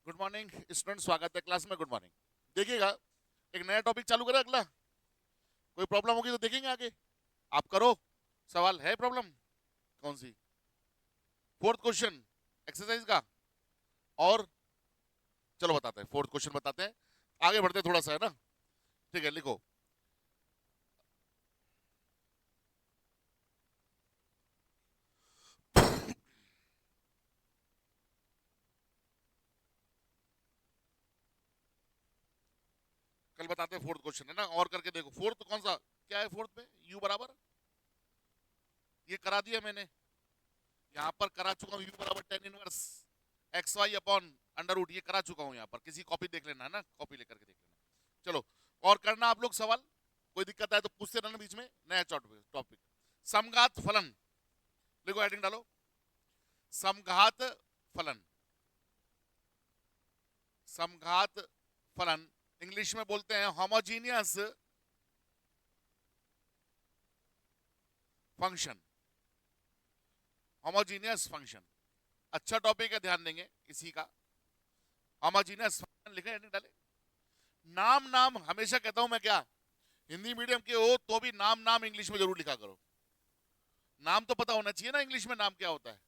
Good morning student, स्वागत है class में। Good morning. देखिएगा, एक नया टॉपिक चालू करें अगला। कोई प्रॉब्लम होगी तो देखेंगे आगे। आप करो। सवाल है प्रॉब्लम? कौन सी? फोर्थ क्वेश्चन एक्सरसाइज का। और चलो बताते हैं, फोर्थ क्वेश्चन बताते हैं। आगे बढ़ते हैं थोड़ा सा, है ना? ठीक है, लिखो। कल बताते हैं फोर्थ क्वेश्चन, है ना? और करके देखो फोर्थ कौन सा क्या है। फोर्थ में यू बराबर, ये करा दिया मैंने। यहाँ पर करा चुका हूँ, यू बराबर tan inverse x y upon under root, ये करा चुका हूँ। यहाँ पर किसी कॉपी देख लेना, है ना? कॉपी लेकर के देख लेना। चलो, और करना आप लोग सवाल। कोई दिक्कत है तो पूछते रहना बीच में। नया टॉपिक, समघात फलन। लिखो, हेडिंग डालो, समघात फलन। समघात फलन इंग्लिश में बोलते हैं होमोजीनियस फंक्शन। होमोजीनियस फंक्शन अच्छा टॉपिक है, ध्यान देंगे इसी का। होमोजीनियस फंक्शन लिखे, हेडिंग डाले। नाम नाम हमेशा कहता हूं मैं, क्या हिंदी मीडियम के हो तो भी नाम नाम इंग्लिश में जरूर लिखा करो। नाम तो पता होना चाहिए ना इंग्लिश में नाम क्या होता है।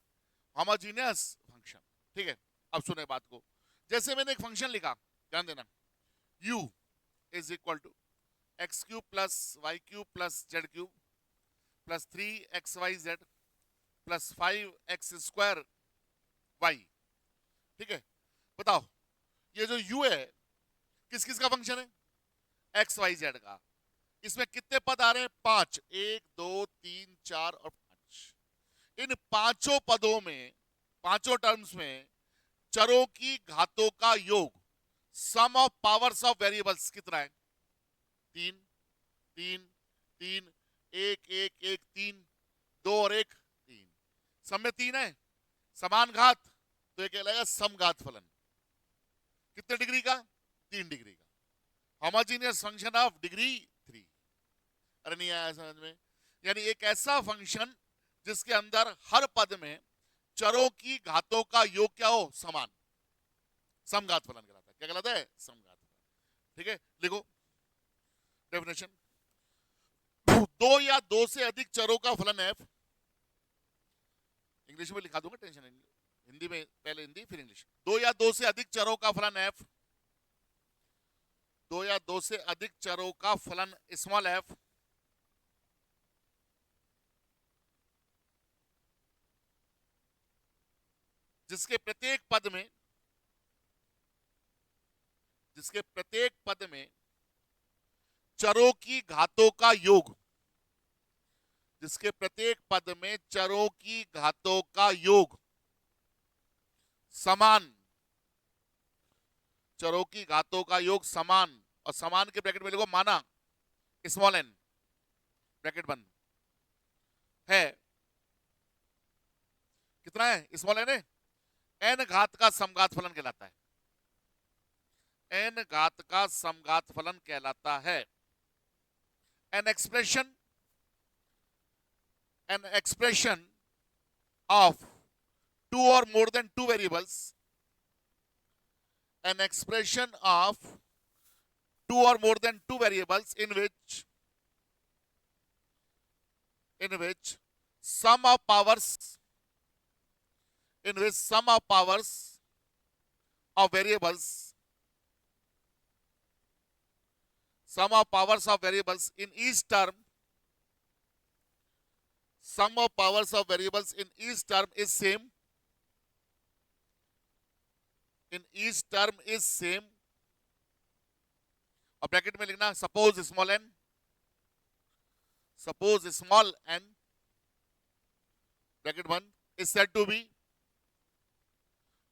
Homogeneous function. ठीक है, अब सुने बात को। जैसे मैंने एक फंक्शन लिखा, ध्यान देना। u is equal to x cube plus y cube plus z cube plus 3xyz plus 5x² y. ठीक है, बताओ ये जो u है किस किस का फंक्शन है? एक्स वाई जेड का। इसमें कितने पद आ रहे हैं? 5, 1 2 3 4 और 5। इन पांचों पदों में, पांचों टर्म्स में चरों की घातों का योग, सम ऑफ पावर्स ऑफ वेरिएबल्स कितना है? 3 3 3, 1 1 1 3, 2 और 1 3। सब में 3 है, समान घात, तो ये कहलाएगा समघात फलन। कितने डिग्री का? 3 डिग्री का। Homogeneous function of degree 3। अरे नहीं आया समझ में? यानी एक ऐसा फंक्शन जिसके अंदर हर पद में चरों की घातों का योग क्या हो? समान। समघात फलन कहलाता है। क्या कहलाता है? समघात फलन। ठीक है, लिखो डेफिनेशन। दो या दो से अधिक चरों का फलन f, इंग्लिश में लिखा दूंगा, टेंशन नहीं। हिंदी में पहले हिंदी फिर इंग्लिश। दो या दो से अधिक चरों का फलन f, दो या दो से अधिक चरों का फलन स्मॉल f, जिसके प्रत्येक पद में, जिसके प्रत्येक पद में चरों की घातों का योग, जिसके प्रत्येक पद में चरों की घातों का योग समान, चरों की घातों का योग समान। और समान के ब्रैकेट में लिखो माना, स्मॉल n, ब्रैकेट बंद, है। कितना है? स्मॉल n है। n घात का समघात फलन कहलाता है। n घात का समघात फलन कहलाता है। an expression, an expression of two or more than two variables, an expression of two or more than two variables in which sum of powers, in which sum of powers of variables, sum of powers of variables in each term, sum of powers of variables in each term is same, in each term is same। और bracket में लिखना suppose small n, suppose small n, bracket बंद, is said to be,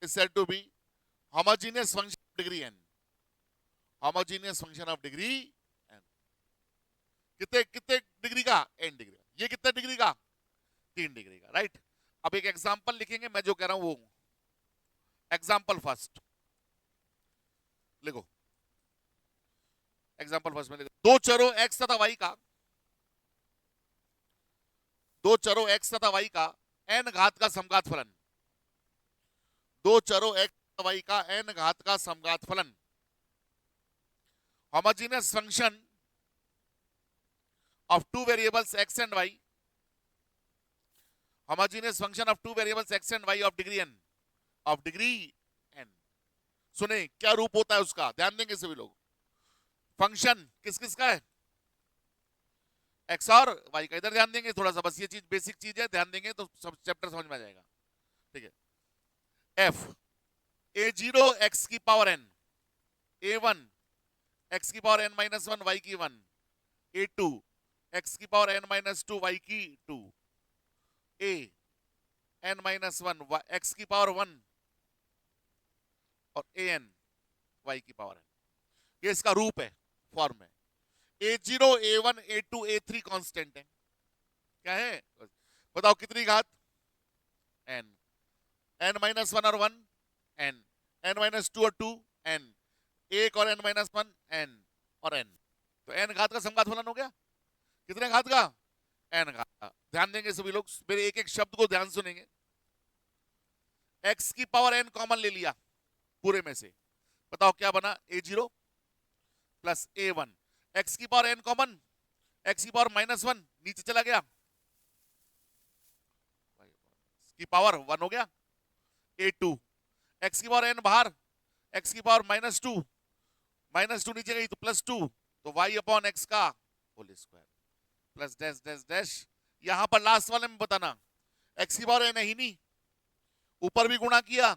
is said to be homogeneous function of degree n, homogeneous function of degree n। कितने कितने degree का? n degree का। ये कितने डिग्री का? 3 डिग्री का, राइट। अब एक एग्जांपल लिखेंगे, मैं जो कह रहा हूं वो एग्जांपल फर्स्ट लिखो। एग्जांपल फर्स्ट में लिखो, दो चरों x तथा y का, दो चरों x तथा y का n घात का समघात फलन, दो चरों x y का n घात का समघात फलन, homogeneous function of two variables x and y, homogeneous function of two variables x and y of degree n, of degree n. सुने क्या रूप होता है उसका, ध्यान देंगे सभी लोग। फंक्शन किस किस का है, x और y का। इधर ध्यान देंगे थोड़ा सा, बस ये चीज बेसिक चीज है, ध्यान देंगे तो सब चैप्टर समझ में आ जाएगा। ठीक है, f a0 x की पावर n, a1 x की पावर n माइनस 1 y की 1, a2 x की पावर n माइनस 2 y की 2, a n माइनस 1 x की पावर 1 और a n y की पावर n। ये इसका रूप है, फॉर्म है। a0 a1 a2 a3 constant है, क्या है बताओ कितनी घात, n, n माइनस 1 और 1 n, n माइनस 2 और 2 n, एक और n माइनस 1 n और n, तो n घात का समघात फलन हो गया। कितने घात का, n घात का। ध्यान देंगे सभी लोग, मेरे एक एक शब्द को ध्यान सुनेंगे। x की पावर n कॉमन ले लिया पूरे में से, बताओ क्या बना, a0 प्लस a1, x की पावर n कॉमन, x की पावर माइनस 1 नीचे चला गया, की पावर 1 हो गया, a2 x की पावर n बाहर, x की पावर माइनस 2, माइनस 2 नीचे गई तो प्लस 2, तो y अपॉन x का whole square plus dash dash dash. यहां पर लास्ट वाले में बताना x की पावर n है ही नहीं, ऊपर भी गुणा किया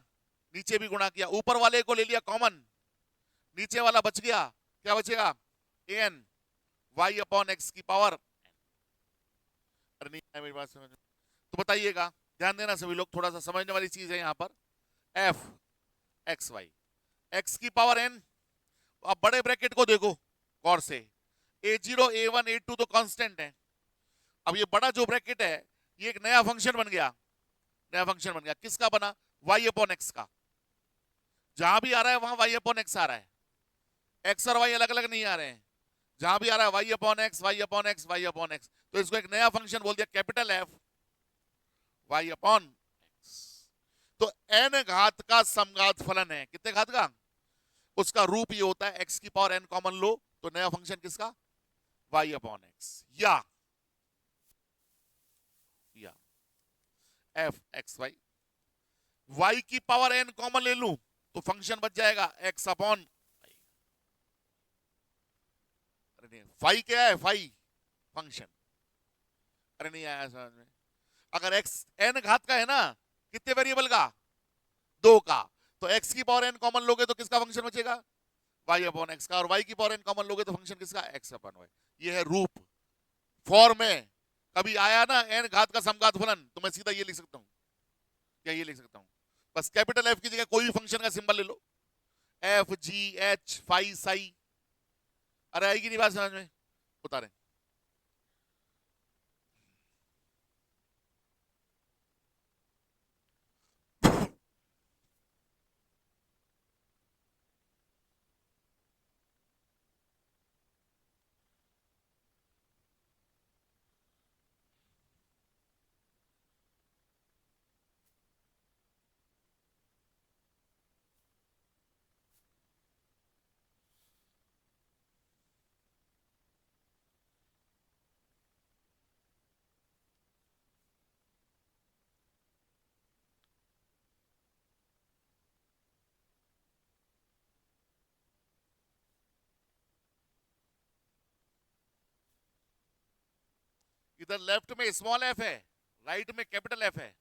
नीचे भी गुणा किया, ऊपर वाले को ले लिया कॉमन, नीचे वाला बच गया, क्या बचेगा, an y अपॉन x की पावर। अरे नहीं है मेरी बात समझ, तो बताइएगा, ध्यान देना सभी लोग, थोड़ा सा समझने वाली चीज है यहां पर। f x y, x की पावर n, अब बड़े ब्रैकेट को देखो गौर से, a0 a1 a2 तो कांस्टेंट है, अब ये बड़ा जो ब्रैकेट है ये एक नया फंक्शन बन गया, नया फंक्शन बन गया, किसका बना, y अपॉन x का। जहां भी आ रहा है वहां y अपॉन x आ रहा है, x और y अलग अलग नहीं आ रहे हैं, जहां भी आ रहा है y upon x y upon x y upon x, तो इसको एक नया फंक्शन बोल दिया capital F y upon x। तो n घात का समघात फलन है, कितने घात का, उसका रूप ये होता है x की पावर n कॉमन लो तो नया फंक्शन किसका, y अपॉन x, या f x y, y की पावर n कॉमन ले लूं तो फंक्शन बच जाएगा x अपॉन y। अरे नहीं, फाई क्या है, फाई फंक्शन, अरे नहीं आया समझ में। अगर x n घात का है ना, कितने वेरिएबल का, 2 का, तो x की पावर n कॉमन लोगे तो किसका फंक्शन बचेगा, y अपॉन x का, और y की पावर n कॉमन लोगे तो फंक्शन किसका, x अपॉन y। ये है रूप, फॉर्म में कभी आया ना n घात का समघात फलन तो मैं सीधा ये लिख सकता हूं, क्या ये लिख सकता हूं, बस कैपिटल F की जगह कोई भी फंक्शन का सिंबल ले लो, f g h phi psi. अरे आएगी नहीं बात समझ में, बता रहे इधर लेफ्ट में स्मॉल एफ है, राइट में कैपिटल एफ है,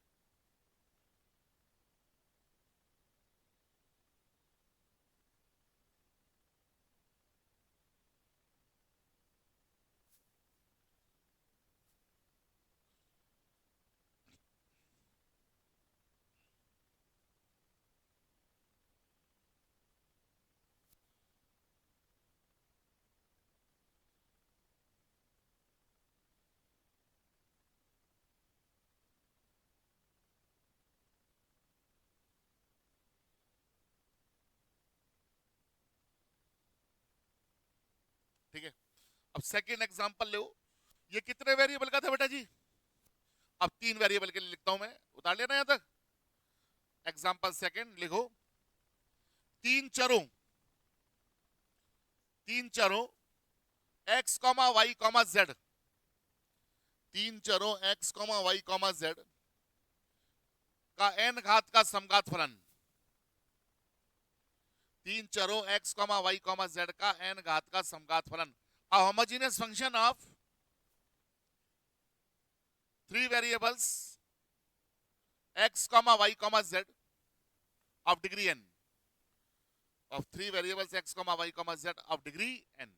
ठीक है। अब सेकेंड एग्जाम्पल लो, ये कितने वेरिएबल का था बेटा जी, अब 3 वेरिएबल के लिए लिखता हूं मैं, उतार लेना यहां तक। एग्जाम्पल सेकेंड लिखो, तीन चरों x comma y comma z, तीन चरों x comma y comma z का n घात का समघात फलन, तीन चरों x comma y comma z का n घात का समघात फलन, a homogeneous function of three variables x comma y comma z of degree n, of three variables x comma y comma z of degree n।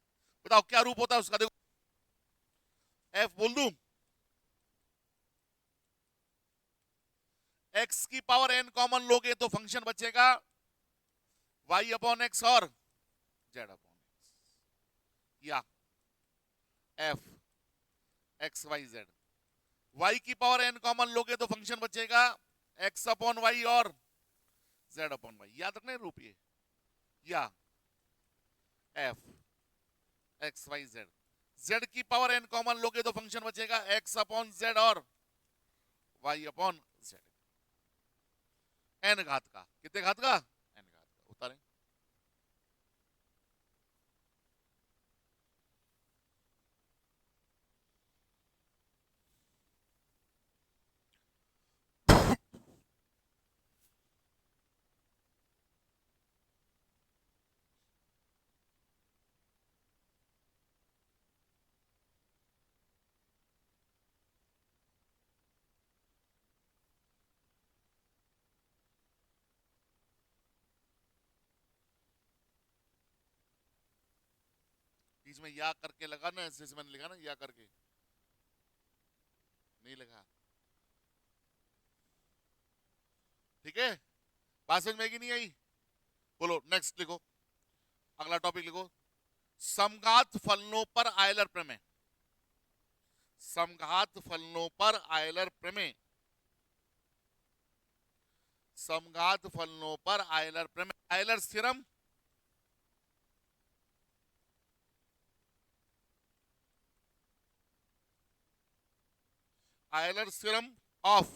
बताओ क्या रूप होता है उसका, देखो f बोल दूं, x की पावर n कॉमन लोगे तो फंक्शन बचेगा y अपॉन x और z अपॉन x, या f x y z, y की पावर n कॉमन लोगे तो फंक्शन बचेगा x अपॉन y और z अपॉन y, याद रखना रूप ये, या f x y z, z की पावर n कॉमन लोगे तो फंक्शन बचेगा x अपॉन z और y अपॉन z, n घात का, कितने घात का, n घात का, उतारें। बीच में या करके लगा ना, ऐसे मैंने लिखा ना या करके, नहीं लगा, ठीक है, बात समझ में आएगी नहीं आई, बोलो नेक्स्ट लिखो, अगला टॉपिक लिखो, समघात फलनों पर आयलर प्रमेय, समघात फलनों पर आयलर प्रमेय, समघात फलनों पर आयलर प्रमेय, Euler theorem, Euler theorem of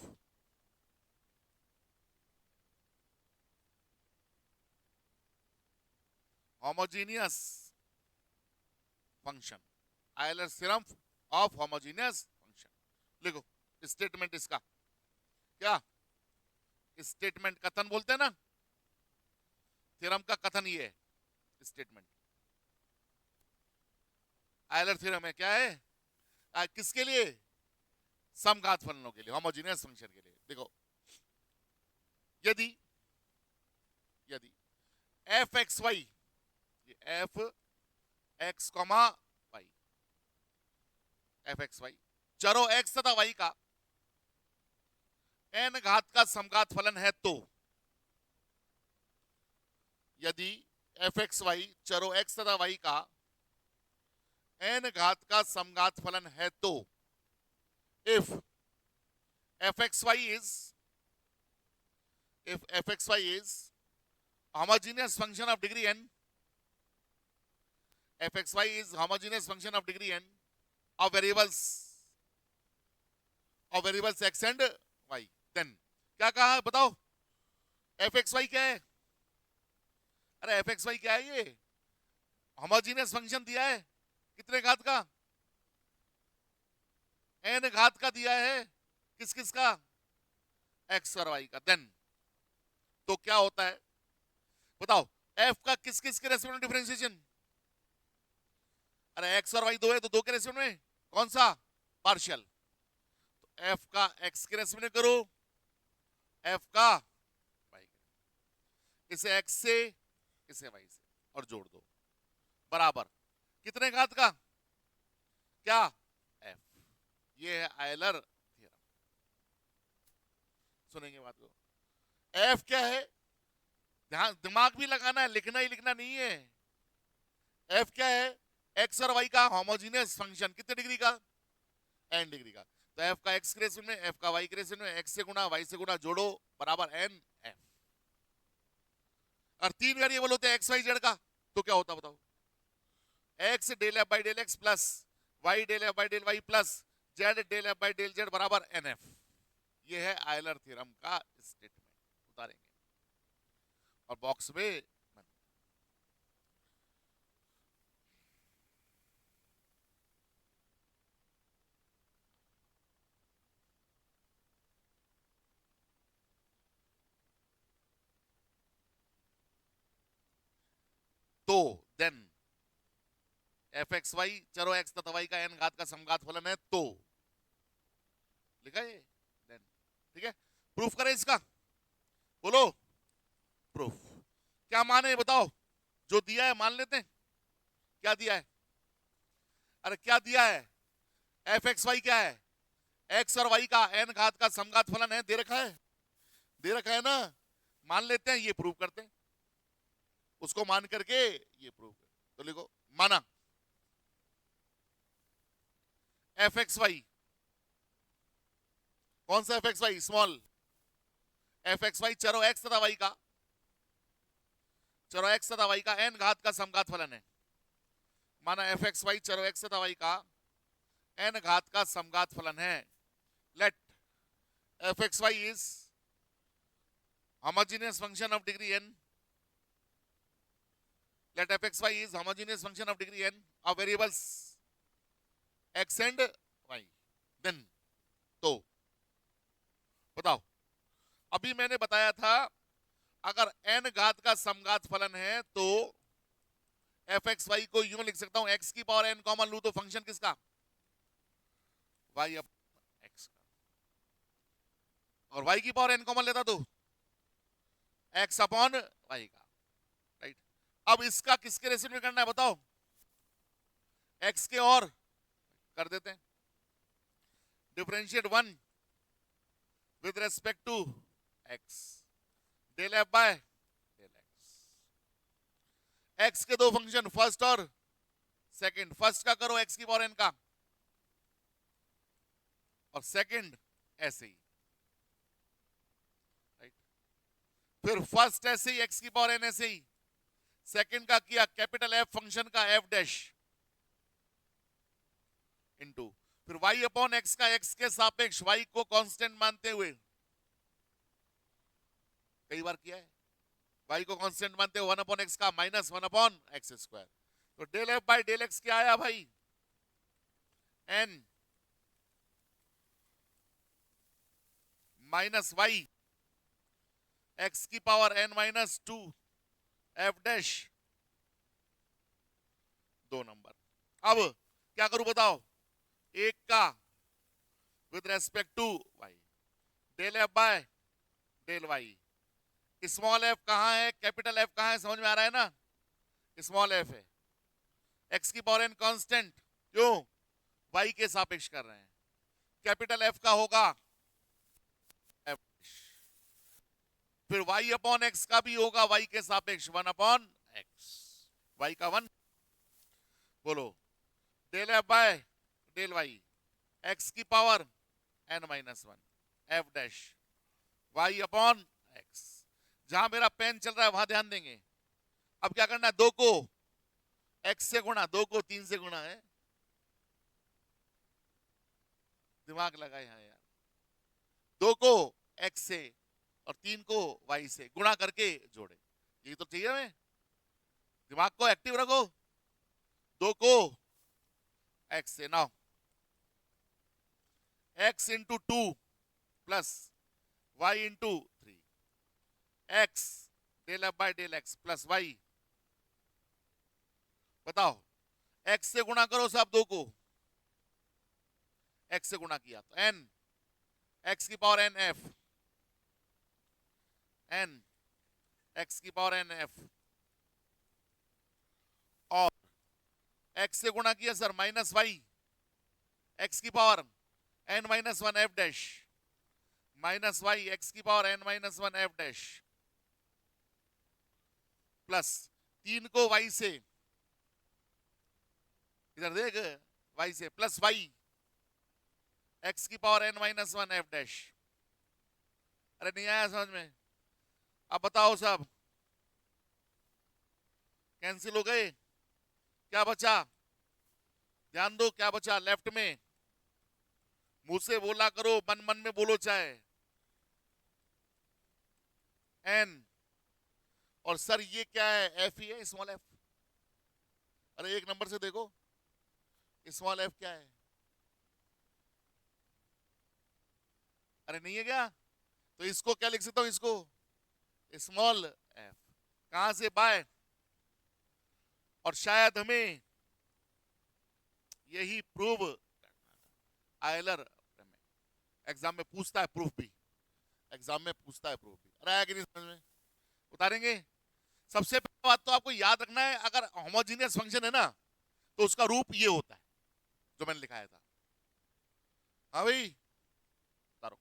homogeneous function, Euler theorem of homogeneous function, लिखो स्टेटमेंट इसका क्या, स्टेटमेंट कथन बोलते हैं ना, थ्योरम का कथन ये है, स्टेटमेंट, आयलर थ्योरम है क्या है, किसके लिए, समघात फलनों के लिए, होमोजेनियस फंक्शन के लिए। देखो यदि यदि f x y, f x comma y, f x y चरों एक्स तथा वाई का एन घात का समघात फलन है तो, यदि एफ एक्स वाई चरों एक्स तथा वाई का एन घात का समघात फलन है तो, if fxy is homogeneous function of degree n, fxy is homogeneous function of degree n of variables x and y, then क्या कहा है बताओ, fxy क्या है, अरे fxy क्या है, ये होमोजेनियस फंक्शन दिया है, कितने घात का, एन घात का दिया है, किस किस का, एक्स और वाई का, देन तो क्या होता है बताओ, एफ का किस किस के रेस्पेक्ट में डिफरेंशिएशन, अरे एक्स और वाई दो है तो दो के रेस्पेक्ट में कौन सा, पार्शियल, तो एफ का एक्स के रेस्पेक्ट में करो, एफ का वाई, इसे एक्स से इसे वाई से और जोड़ दो, बराबर कितने घात का, क्या, ये है आयलर थ्योरम, सुनेंगे बात को, एफ क्या है, ध्यान दिमाग भी लगाना है, लिखना ही लिखना नहीं है, एफ क्या है, एक्स और वाई का होमोजेनियस फंक्शन, कितने डिग्री का, एन डिग्री का, तो एफ का एक्स के रेशियो में, एफ का वाई के रेशियो में, एक्स से गुना वाई से गुना जोड़ो, बराबर एन एफ, और तीन वेरिएबल होते हैं एक्स वाई जेड का, तो क्या होता बताओ, x del f by del x plus y del f by del y plus z del f by del z बराबर एन एफ, ये है आयलर थ्योरम का स्टेटमेंट, उतारेंगे और बॉक्स में मत तो देन एफ एक्स वाई चरो एक्स तथा वाई का एन घात का समघात फलन है तो लिखा है देन। ठीक है, प्रूफ करें इसका, बोलो प्रूफ। क्या माने बताओ, जो दिया है मान लेते हैं। क्या दिया है, अरे क्या दिया है, एफ एक्स वाई क्या है, एक्स और वाई का एन घात का समघात फलन है, दे रखा है, दे रखा है ना, मान लेते हैं, ये प्रूव करते हैं, उसको मान करके ये प्रूव कर। तो लिखो माना एफ एक्स वाई, कौन सा f x y, small f x y चरो एक्स तथा वाई का, चरो एक्स तथा वाई का एन घात का समघात फलन है। माना एफ एक्स वाई चरो एक्स तथा वाई का एन घात का समघात फलन है। Let f x y is homogeneous function of degree n, let f x y is homogeneous function of degree n of variables x and y, then तो बताओ, अभी मैंने बताया था अगर n घात का समघात फलन है तो एफ एक्स वाई को यूं लिख सकता हूं, x की पावर n कॉमन लू तो फंक्शन किसका, y अब x का, और y की पावर n कॉमन लेता तो x अपॉन y का, राइट। अब इसका किसके रेशियो में करना है बताओ, x के, और कर देते हैं differentiate one with respect to x, del f by del x. x के दो फंक्शन फर्स्ट और सेकंड, फर्स्ट का करो x की पावर n का, और सेकंड ऐसे ही, फिर फर्स्ट ऐसे ही एक्स की पावर एन ऐसे ही, सेकंड का किया कैपिटल एफ फंक्शन का एफ डैश इनटू फिर वाई अपॉन एक्स का एक्स के सापेक्ष वाई को कांस्टेंट मानते हुए, कई बार किया है, वाई को कांस्टेंट मानते हुए 1 अपॉन एक्स का माइनस 1 अपॉन एक्स स्क्वायर, तो del f by del x क्या आया भाई, एन माइनस वाई एक्स की power n minus 2 f dash, दो नंबर। अब क्या करूं बताओ, एक का with respect to y, del f by del y, small f कहां है कैपिटल एफ कहां है, समझ में आ रहा है ना, स्मॉल एफ है, एक्स की पावर एन कांस्टेंट, क्यों वाई के सापेक्ष कर रहे हैं, कैपिटल एफ का होगा एफ, फिर y अपॉन एक्स का भी होगा y के सापेक्ष 1 अपॉन एक्स, y का 1, बोलो del f by del y x की power n minus 1 f dash y upon x. जहां मेरा पेन चल रहा है वहां ध्यान देंगे। अब क्या करना है, दो को x से गुणा, दो को 3 से गुणा है, दिमाग लगाए यहां यार, दो को x से और 3 को y से गुणा करके जोड़े, ये तो चाहिए हमें, दिमाग को एक्टिव रखो, दो को x से, now x into 2 plus y into 3, x del f by del x plus y, बताओ x से गुणा करो सब, दो को x से गुणा किया तो n, x की power n f, n x की पावर n f, और x से गुणा किया सर माइनस वाई x की power n minus 1 f dash, minus y x की power n minus 1 f dash, plus 3 को y से, इधर देख y से, प्लस y x की power n minus 1 f dash. अरे नहीं आया समझ में, अब बताओ सब कैंसिल हो गए, क्या बचा, ध्यान दो क्या बचा, लेफ्ट में, मुंह से बोला करो मन मन में बोलो चाहे, एन, और सर ये क्या है, एफ ही है, स्मॉल एफ, अरे एक नंबर से देखो स्मॉल एफ क्या है, अरे नहीं है क्या, तो इसको क्या लिख सकता हूं, इसको स्मॉल एफ, कहां से, बाय और शायद हमें यही प्रूव करना था। आयलर एग्जाम में पूछता है प्रूफ भी, एग्जाम में पूछता है प्रूफ भी। आया कि नहीं समझ में? उतारेंगे। सबसे पहली बात तो आपको याद रखना है, अगर होमोजीनियस फंक्शन है ना तो उसका रूप ये होता है जो मैंने लिखाया था। हाँ भाई, उतारो।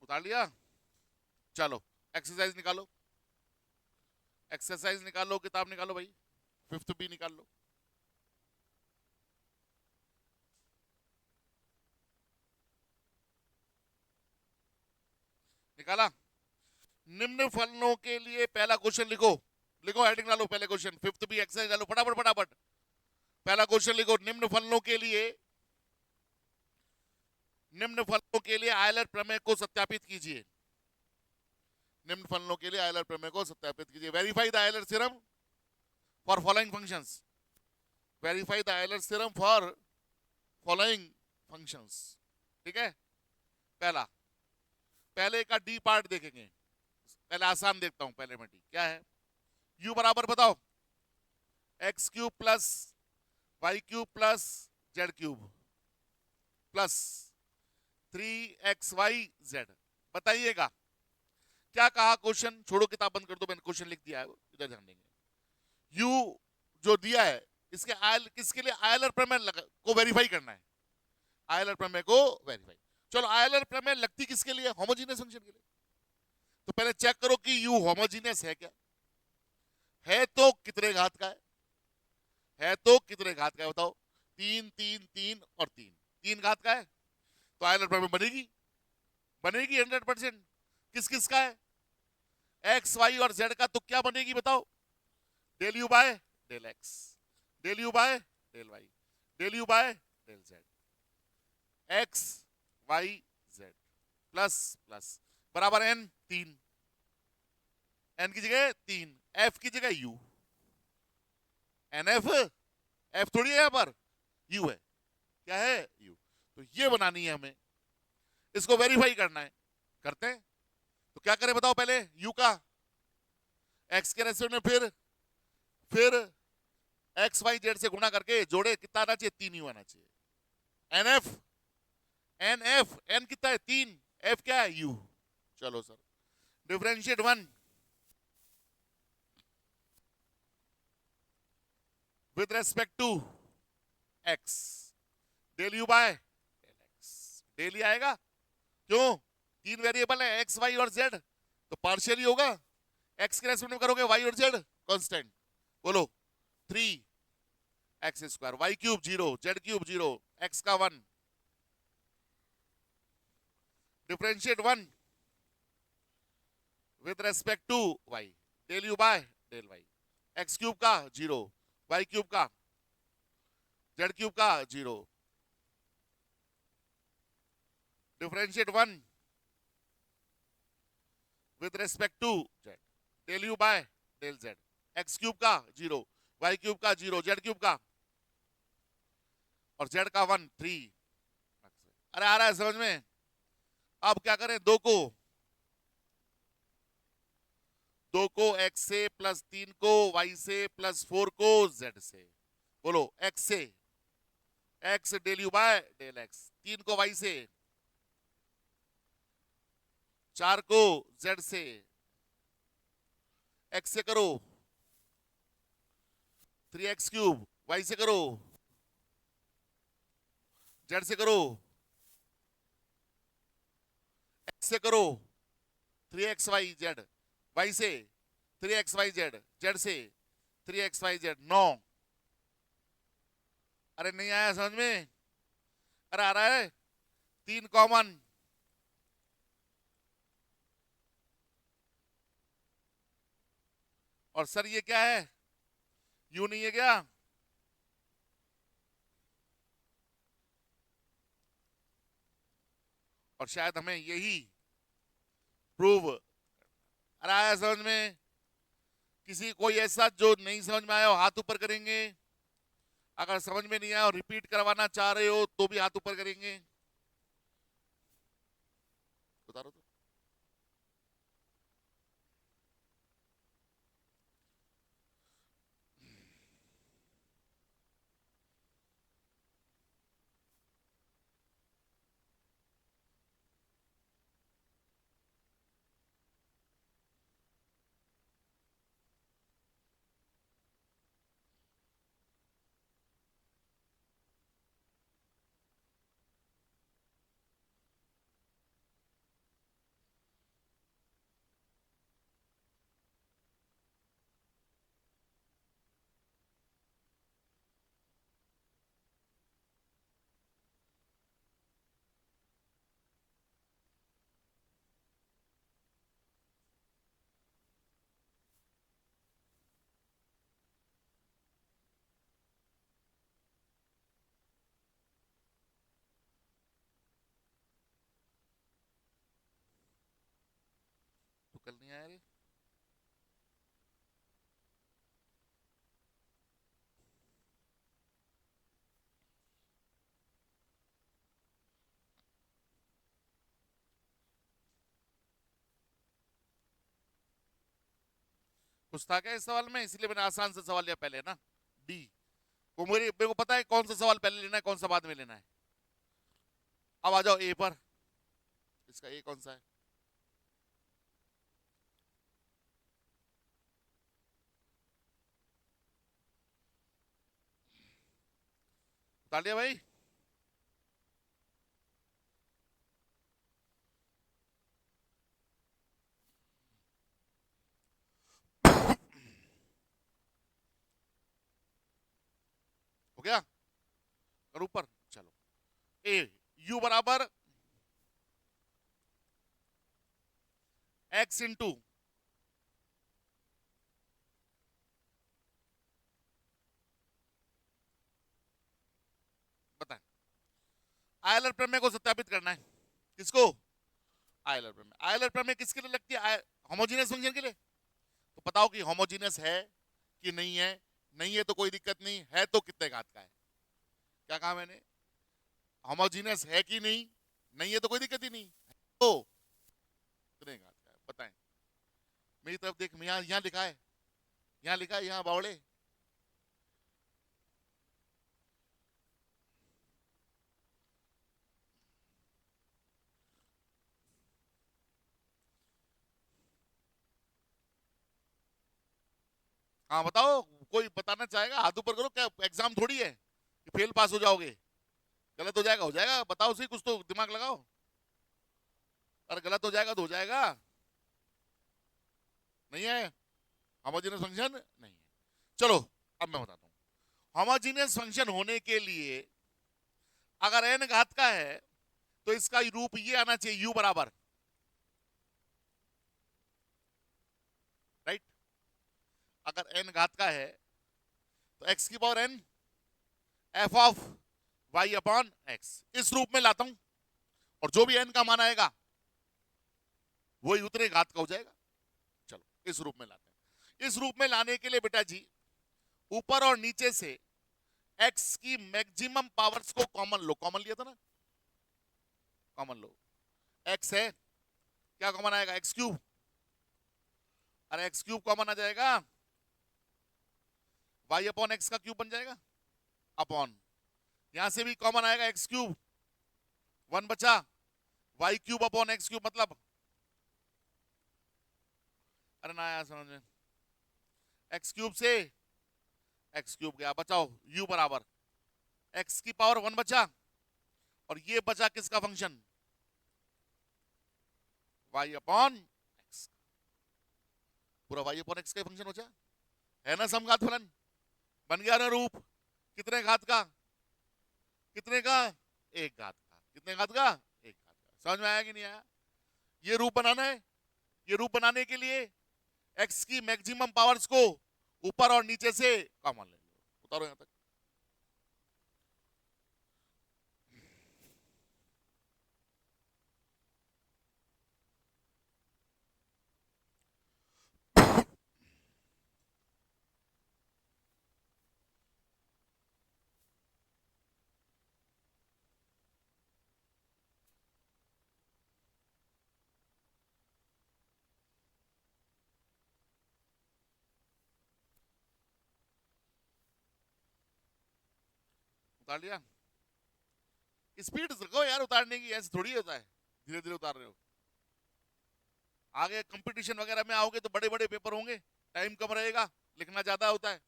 उतार लिया? चलो एक्सरसाइज निकालो, एक्सरसाइज निकालो, किताब निकालो भाई, फिफ्थ बी निकाल लो। निकाला? निम्न फलनों के लिए पहला क्वेश्चन लिखो, लिखो हेडिंग डालो, पहले क्वेश्चन फिफ्थ बी एक्सरसाइज डालो, फटाफट फटाफट। पहला क्वेश्चन लिखो, निम्न फलनों के लिए, निम्न फलनों के लिए आयलर प्रमेय को सत्यापित कीजिए। निम्न फलनों के लिए आयलर प्रमेय को सत्यापित कीजिए। Verify the Euler theorem for following functions. Verify the Euler theorem for following functions. ठीक है, पहला, पहले का डी पार्ट देखेंगे। पहले आसान देखता हूं, पहले में डी क्या है। यू बराबर बताओ, x cube plus y cube plus z cube plus 3xyz। बताइएगा क्या कहा क्वेश्चन। छोड़ो किताब बंद कर दो, मैंने क्वेश्चन लिख दिया है, इधर ध्यान देंगे। यू जो दिया है, इसके आयल किसके लिए, आयलर प्रमेय को वेरीफाई करना है। आयलर प्रमेय को वेरीफाई, चलो आयलर प्रमेय लगती किसके लिए, होमोजीनियस फंक्शन के लिए। तो पहले चेक करो कि यू होमोजीनियस है क्या, है तो कितने घात का है तो कितने घात का है बताओ। 3 3 3 और 3, 3 घात का है, तो आयलर प्रमेय बनेगी, बनेगी 100%। किस किस का है, एक्स वाई और जेड का, तो क्या बनेगी बताओ, del u by del x, del u by del y, del u by del z, x y z plus plus बराबर एन 3, एन की जगह 3, एफ की जगह यू, एन एफ, एफ थोड़ी है यहां पर, यू है, क्या है यू। तो ये बनानी है हमें, इसको वेरीफाई करना है, करते हैं। तो क्या करें बताओ, पहले यू का एक्स के रेस्पेक्ट में, फिर एक्स वाई जेड से गुणा करके जोड़े, कितना आना चाहिए, 3 यू आना चाहिए। N f, n f, n कितना है 3, एफ क्या है यू। चलो sir, differentiate 1 with respect to x, del u by del x, del ही आएगा, क्यों, 3 वेरिएबल है एक्स वाई और जेड, तो पार्शियली होगा, एक्स के रेस्पेक्ट में करोगे वाई और जेड कांस्टेंट, बोलो 3 x square, y cube 0, z cube 0, x का 1, differentiate 1 with respect to y, del u by del y, x cube का 0, वाई क्यूब का, जेड क्यूब का 0, differentiate 1 with respect to z, del u by del z, x cube का 0, y cube का 0, z cube का, और Z का 1 3। अरे आ रहा है समझ में। अब क्या करें, दो को एक्स से प्लस 3 को वाई से प्लस 4 को जेड से, बोलो एक्स से, x del u by del x, 3 को वाई से, 4 को जेड से, एक्स से करो 3x क्यूब, वाई से करो, जेड से करो, एक्स से करो 3xyz, वाई से 3xyz, जेड से 3xyz, 9। अरे नहीं आया समझ में, अरे आ रहा है, 3 कॉमन, और सर ये क्या है, यू नहीं है क्या, और शायद हमें यही प्रूव, अरे आया समझ में। किसी कोई ऐसा जो नहीं समझ में आया हो हाथ ऊपर करेंगे, अगर समझ में नहीं आया और रिपीट करवाना चाह रहे हो तो भी हाथ ऊपर करेंगे, बता रहा तो। तो कल नहीं आया रे, कुछ था क्या इस सवाल में, इसलिए मैंने आसान से सवाल लिया पहले ना, डी। वो मेरे को पता है कौन सा सवाल पहले लेना है कौन सा बाद में लेना है। अब आ जाओ ए पर, इसका ए कौन सा है, बता लिया भाई। हो गया, और ऊपर चलो, ए यू बराबर एक्स इंटू, बताएं, आयलर प्रमेय को सत्यापित करना है, किसको, आयलर प्रमेय। आयलर प्रमेय किसके लिए लगती है, होमोजेनियस फंक्शन के लिए, तो बताओ कि होमोजीनियस है कि नहीं है। नहीं है तो कोई दिक्कत नहीं है, तो कितने घात का है? क्या कहा मैंने? होमोजीनियस है कि नहीं? नहीं है तो कोई दिक्कत ही नहीं, तो कितने घात का है बताएं। मेरी तरफ देख, यहाँ यहाँ लिखा है, यहाँ लिखा है, यहाँ बावड़े। हाँ बताओ, कोई बताना चाहेगा? हाथ ऊपर करो। क्या एग्जाम थोड़ी है कि फेल पास हो जाओगे? गलत हो जाएगा, हो जाएगा, बताओ सही, कुछ तो दिमाग लगाओ। अरे गलत हो जाएगा तो हो जाएगा। नहीं है होमोजेनियस फंक्शन, नहीं है। चलो अब मैं बताता हूं। होमोजेनियस फंक्शन होने के लिए अगर n घात का है तो इसका रूप ये आना चाहिए, u बराबर, राइट। अगर n घात का है तो x की power n f of y upon x, इस रूप में लाता हूं, और जो भी n का मान आएगा वही उतने घात का हो जाएगा। चलो इस रूप में लाते हैं। इस रूप में लाने के लिए बेटा जी, ऊपर और नीचे से x की मैक्सिमम पावर्स को कॉमन लो। कॉमन लिया था ना, कॉमन लो। x है, क्या कॉमन आएगा? X cube. अरे एक्स क्यूब कॉमन आ जाएगा, y अपॉन एक्स का क्यूब बन जाएगा, अपॉन यहां से भी कॉमन आएगा एक्स क्यूब, 1 बचा, y cube upon x cube, मतलब अरे ना यार समझ में, एक्स क्यूब से एक्स क्यूब गया, बचाओ u बराबर x की पावर 1 बचा, और ये बचा किसका फंक्शन? y upon x. पूरा y अपॉन एक्स का फंक्शन बचा है ना, समघात फलन बन गया ना रूप। कितने घात का? कितने का? एक घात का। कितने घात का? एक घात का। समझ में आया कि नहीं आया? ये रूप बनाना है। ये रूप बनाने के लिए x की मैक्सिमम पावर्स को ऊपर और नीचे से कॉमन ले लो। उतारो यहां तक। उतार लिया? स्पीड रखो यार उतारने की, ऐसे थोड़ी होता है धीरे धीरे उतार रहे हो। आगे कंपटीशन वगैरह में आओगे तो बड़े बड़े पेपर होंगे, टाइम कम रहेगा, लिखना ज्यादा होता है।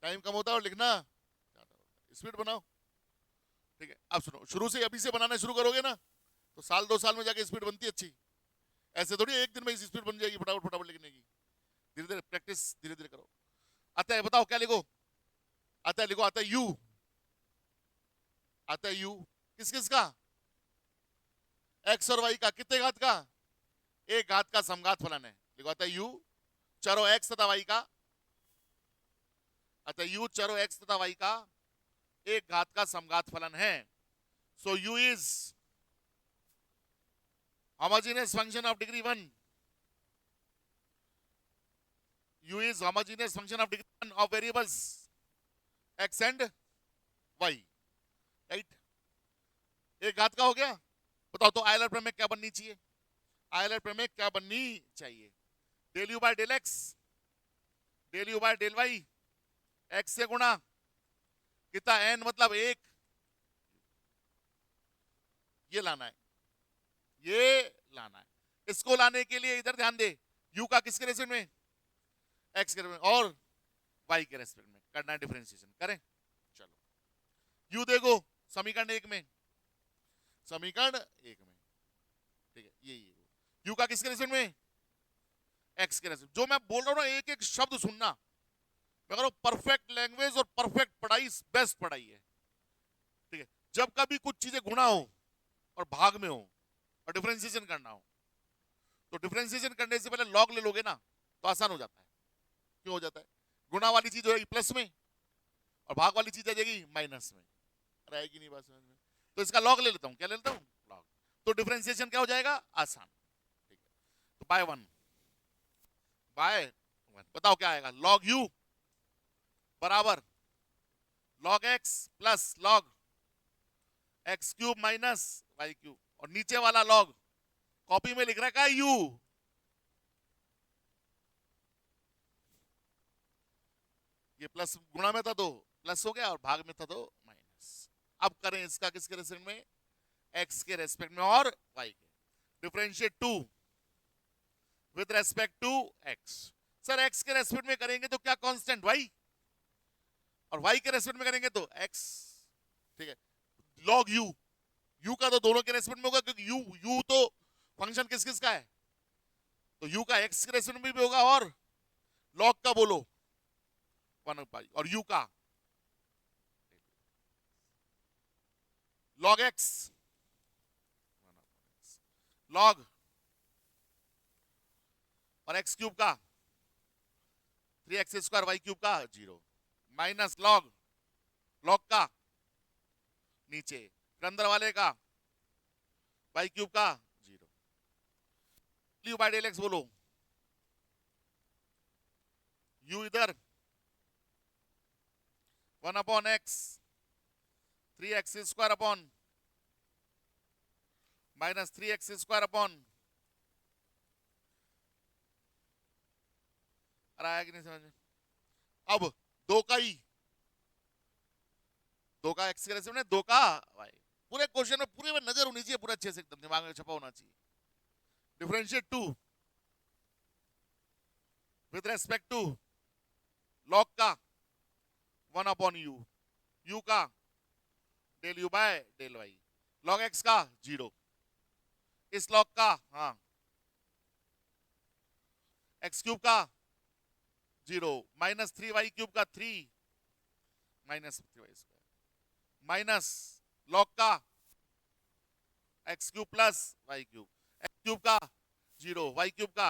टाइम कम होता है और लिखना ज्यादा होता है। स्पीड बनाओ। ठीक है, अब सुनो, शुरू से अभी से बनाना शुरू करोगे ना तो साल 2 साल में जाके स्पीड बनती है अच्छी। ऐसे थोड़ी एक दिन में इस स्पीड बन जाएगी फटाफट फटाफट लिखने की। धीरे धीरे प्रैक्टिस, धीरे धीरे करो। आता है बताओ क्या लिखो? आता है लिखो, आता है यू। आता है यू किस किस का? एक्स और वाई का। कितने घात का? एक घात का समघात फलन है। लिखो आता है यू चरो एक्स तथा वाई का। अतः यू चरो एक्स तथा वाई का एक घात का समघात फलन है। So u is homogeneous function of degree 1। U is homogeneous function of degree 1 of variables x and y, right. एक घात का हो गया। बताओ तो आयलर प्रमेय क्या बननी चाहिए? आयलर प्रमेय क्या बननी चाहिए? Del u by del x, del u by del y, x से गुणा कितना एन मतलब एक, ये लाना है, ये लाना है। इसको लाने के लिए इधर ध्यान दे, यू का किसके रेस्पेक्ट में? एक्स के रेस्पेक्ट में, और वाई के रेस्पेक्ट में करना है डिफरेंशिएशन। करें? चलो यू देखो समीकरण 1 में, समीकरण 1 में, ठीक है, ये यू का किसके रेस्पेक्ट में? एक्स के रेस्पेक्ट। जो मैं बोल रहा हूं ना, एक एक शब्द सुनना। मैं कह रहा हूं परफेक्ट लैंग्वेज और परफेक्ट पढ़ाई बेस्ट पढ़ाई है, ठीक है। जब कभी कुछ चीजें गुणा हो और भाग में हो और डिफरेंशिएशन करना हो, तो डिफरेंशिएशन करने से पहले लॉग ले लोगे ना तो आसान हो जाता है। क्यों हो जाता है? गुणा वाली चीज होगी प्लस में और भाग वाली चीज आ जाएगी माइनस में। रहेगी नहीं बात समझ में? तो इसका लॉग ले लेता हूं। क्या ले लेता हूं? लॉग। तो डिफरेंशिएशन क्या हो जाएगा? आसान। ठीक है, तो बाय 1 बाय 1। बताओ क्या आएगा, लॉग यू बराबर log x plus log x cube minus y cube, और नीचे वाला लॉग कॉपी में लिख रखा है यू, ये प्लस गुणा में था तो प्लस हो गया और भाग में था तो माइनस। अब करें इसका किसके रेस्पेक्ट में, एक्स के रेस्पेक्ट में और वाई के। Differentiate 2 with respect to x. Sir x के रेस्पेक्ट में करेंगे तो क्या कांस्टेंट वाई, और वाई के रेस्पेक्ट में करेंगे तो एक्स, ठीक है। लॉग यू, यू का तो दोनों के रेस्पेक्ट में होगा क्योंकि यू यू तो फंक्शन किस किस का है, तो यू का एक्स के रेस्पेक्ट में भी होगा और लॉग का बोलो 1/, और यू का लॉग एक्स लॉग और एक्स क्यूब का 3x² वाई क्यूब का 0 माइनस लॉग लॉग का नीचे फिर अंदर वाले का वाई क्यूब का 0। यू बाय डेल एक्स बोलो, यू इधर 1/x 3x² upon minus 3x² upon, आया कि नहीं समझ में। अब दो का ही, दो का एक्स के रेस्पेक्ट में, दो का वाई, पूरे क्वेश्चन में पूरे में नजर होनी चाहिए, पूरा अच्छे से एकदम दिमाग में छपा होना चाहिए। Differentiate 2 with respect to log का 1/u, यू का del u by del y, log x का 0, इस लॉग का हाँ एक्स क्यूब का 0 माइनस 3y क्यूब का 3 माइनस 3y² माइनस लॉग का x cube plus y cube, x cube का 0 वाई क्यूब का,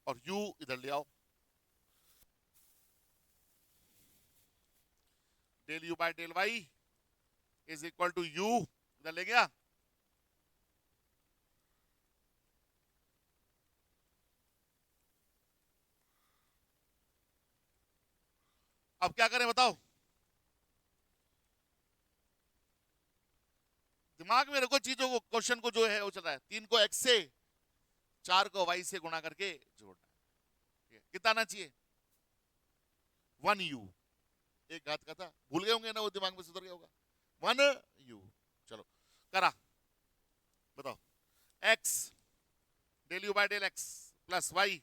और u इधर ले आओ, del u by del y is equal to u, इधर ले गया, अब क्या करें बताओ, दिमाग में रखो चीजों को, क्वेश्चन को जो है वो चल रहा है। 3 को x से, 4 को y से गुणा करके जोड़ना है, कितना आना चाहिए 1u, एक घात का था, भूल गए होंगे ना, वो दिमाग में सुधर गया होगा 1u। चलो करा, बताओ x del u by del x plus y,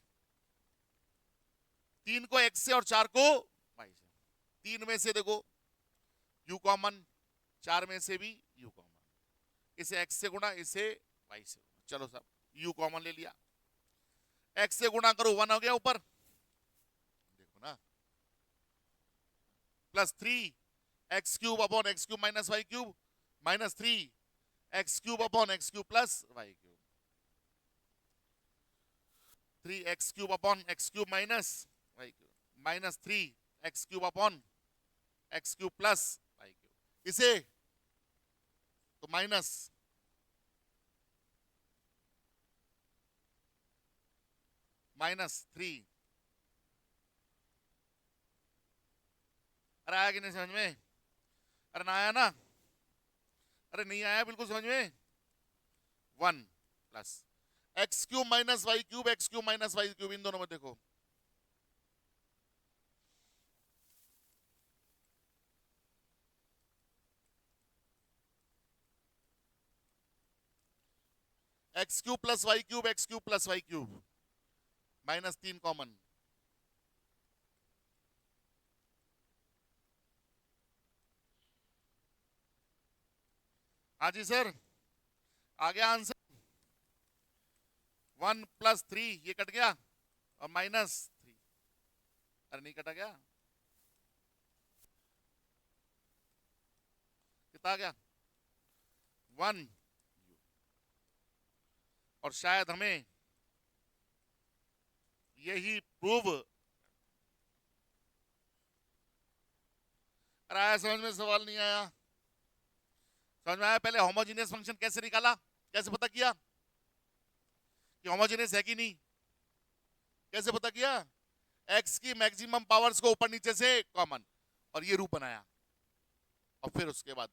3 को x से और 4 को y से, 3 में से देखो u कॉमन, 4 में से भी u कॉमन, इसे x से गुणा, इसे y से गुणा, चलो सब u कॉमन ले लिया, x से गुणा करो 1 हो गया ऊपर, देखो ना, plus 3x cube upon x cube minus y cube minus 3x cube upon x cube plus y cube, 3x cube upon x cube minus y cube minus 3x cube upon x cube plus y cube, इसे तो minus -3, अरे आया कि नहीं समझ में, अरे ना आया ना, अरे नहीं आया बिल्कुल समझ में, 1 plus x cube minus y cube, x cube minus y cube, इन दोनों में देखो x cube plus y cube, x cube plus y cube, -3 common, हाँ जी सर आ गया आंसर, 1 प्लस 3 ये कट गया और -3, अरे नहीं कटा गया, कितना आ गया 1, और शायद हमें यही प्रूव, अरे आया समझ में, सवाल नहीं आया समझ में आया। पहले होमोजेनियस फंक्शन कैसे निकाला, कैसे पता किया कि होमोजेनियस है कि नहीं, कैसे पता किया? एक्स की मैक्सिमम पावर्स को ऊपर नीचे से कॉमन, और ये रूप बनाया, और फिर उसके बाद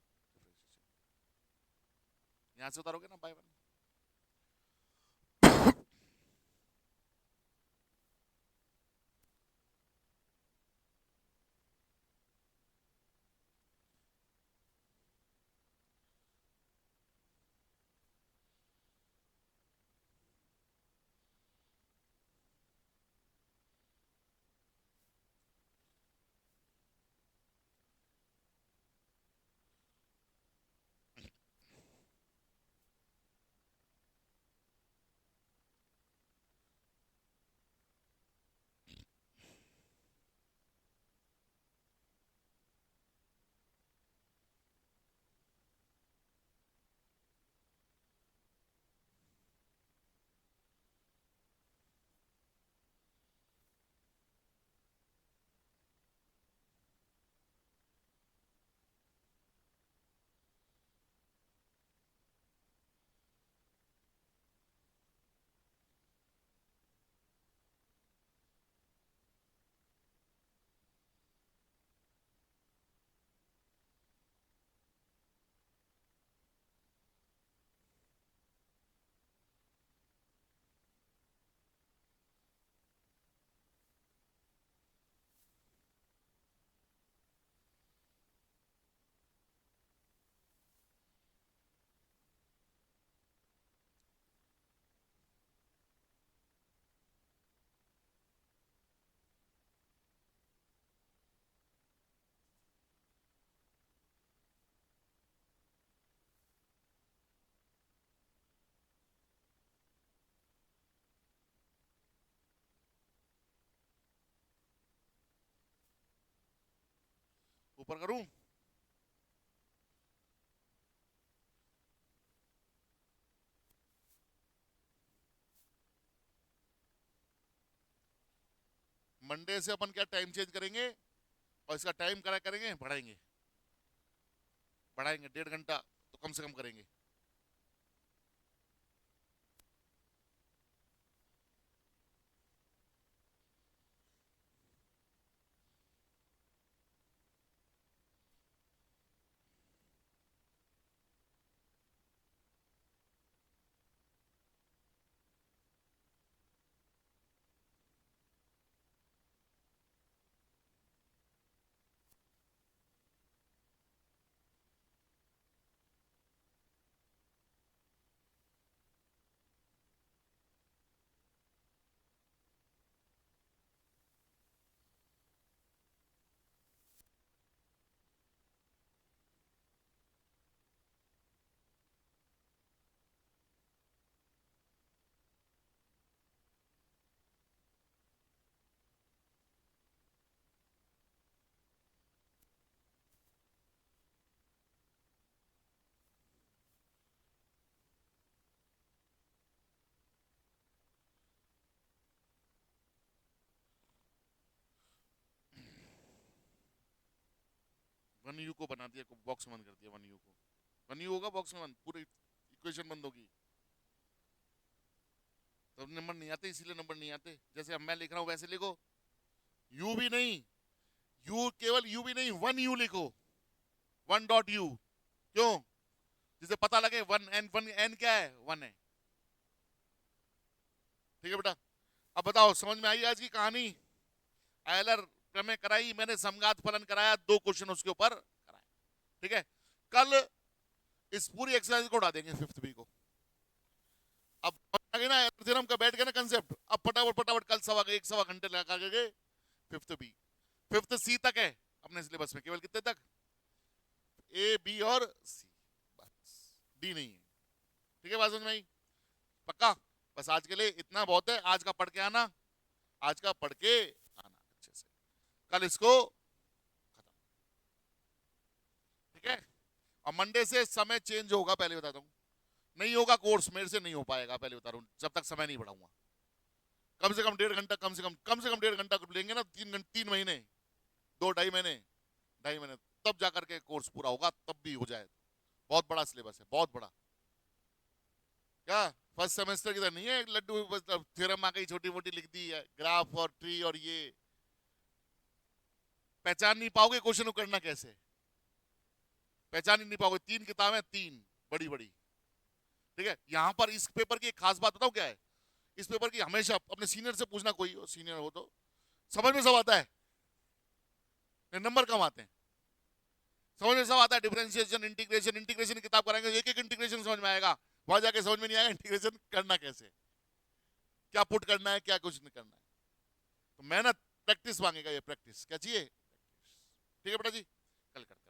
यहां से उतारोगे ना बाय वन। ऊपर करूं? मंडे से अपन क्या टाइम चेंज करेंगे, और इसका टाइम करा करेंगे, बढ़ाएंगे, बढ़ाएंगे 1.5 घंटा तो कम से कम करेंगे। वन यू को बना दिया, बॉक्स में बंद कर दिया वन यू को। वन यू होगा बॉक्स में बंद, पूरी इक्वेशन बंद होगी, तो नंबर नहीं आते, इसीलिए नंबर नहीं आते। जैसे अब मैं लिख रहा हूं वैसे लिखो, यू भी नहीं, यू केवल यू भी नहीं, वन यू लिखो, वन डॉट यू। क्यों? जिसे पता लगे वन एन क्या है, वन है। ठीक है बेटा, अब बताओ समझ में आई आज की कहानी? आयलर प्रमेय कराई मैंने, समघात फलन कराया, 2 क्वेश्चन उसके ऊपर कराए। ठीक है, कल इस पूरी एक्सरसाइज को उड़ा देंगे फिफ्थ बी को। अब आगे ना थ्योरम का बैठ गया ना कंसेप्ट, अब फटाफट फटाफट कल 1.25 घंटे लगा करके फिफ्थ बी, फिफ्थ सी तक है अपने सिलेबस में, केवल कितने तक? ए बी और सी, बस डी नहीं है। ठीक है, बात समझ में आई? पक्का? बस आज के लिए इतना बहुत है, आज का पढ़ के आना, आज का पढ़ के आना अच्छे से, कल इसको खत्म। ठीक है, और मंडे से समय चेंज होगा, पहले बताता हूँ। नहीं होगा कोर्स मेरे से, नहीं हो पाएगा, पहले बता रहा हूँ, जब तक समय नहीं बढ़ाऊंगा। कम से कम 1.5 घंटा, कम से कम 1.5 घंटा लेंगे ना, 3 महीने, 2 ढाई महीने, 2.5 महीने, तब जाकर के कोर्स पूरा होगा, तब भी हो जाए। बहुत बड़ा सिलेबस है, बहुत बड़ा। क्या फर्स्ट सेमेस्टर की तरह नहीं है लड्डू, मतलब थ्योरम आ गई छोटी मोटी लिख दी है, ग्राफ और ट्री और ये पहचान नहीं पाओगे क्वेश्चन को करना कैसे, पहचान ही नहीं पाओगे। 3 किताबें, 3 बड़ी बड़ी, ठीक है। यहां पर इस पेपर की एक खास बात बताऊं क्या है, इस पेपर की हमेशा अपने सीनियर से पूछना, कोई सीनियर हो तो, समझ में सब आता है, नंबर कम आते हैं। समझ में सब आता है, डिफरेंशिएशन, इंटीग्रेशन, इंटीग्रेशन की किताब कराएंगे एक एक इंटीग्रेशन समझ में आएगा, वहां जाके समझ में नहीं आएगा इंटीग्रेशन करना कैसे, क्या पुट करना है, क्या कुछ नहीं करना है। तो मेहनत, प्रैक्टिस मांगेगा ये, प्रैक्टिस क्या चाहिए, ठीक है बेटा जी, कल करते हैं।